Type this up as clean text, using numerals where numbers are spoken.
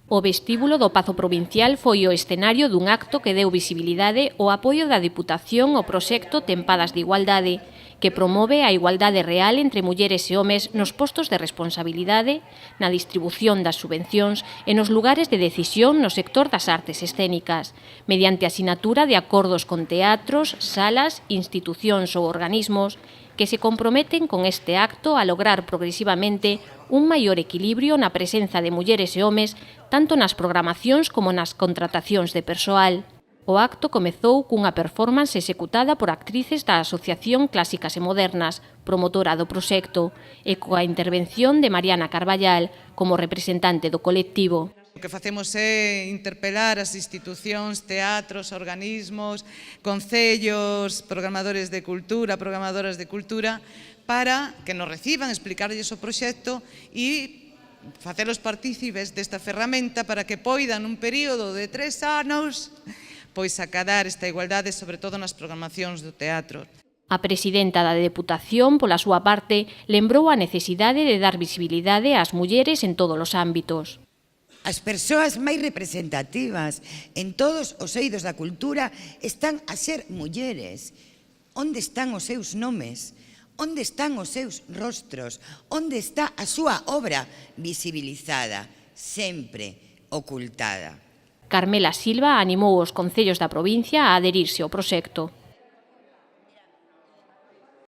O vestíbulo do Pazo Provincial foi o escenario dun acto que deu visibilidade ao apoio da Deputación ao proxecto Tempadas de Igualdade, que promove a igualdade real entre mulleres e homes nos postos de responsabilidade, na distribución das subvencións e nos lugares de decisión no sector das artes escénicas, mediante a sinatura de acordos con teatros, salas, institucións ou organismos que se comprometen con este acto a lograr progresivamente un maior equilibrio na presenza de mulleres e homes tanto nas programacións como nas contratacións de persoal. O acto comezou cunha performance executada por actrices da Asociación Clásicas e Modernas, promotora do proxecto, e coa intervención de Mariana Carballal como representante do colectivo. O que facemos é interpelar as institucións, teatros, organismos, concellos, programadoras de cultura, para que nos reciban, explicarlles o proxecto e facelos partícipes desta ferramenta para que poidan nun período de 3 anos pois acadar esta igualdade, sobre todo nas programacións do teatro. A presidenta da Deputación, pola súa parte, lembrou a necesidade de dar visibilidade ás mulleres en todos os ámbitos. As persoas máis representativas en todos os eidos da cultura están a ser mulleres. Onde están os seus nomes? Onde están os seus rostros? Onde está a súa obra visibilizada? Sempre ocultada. Carmela Silva animou os concellos da provincia a adherirse ao proxecto.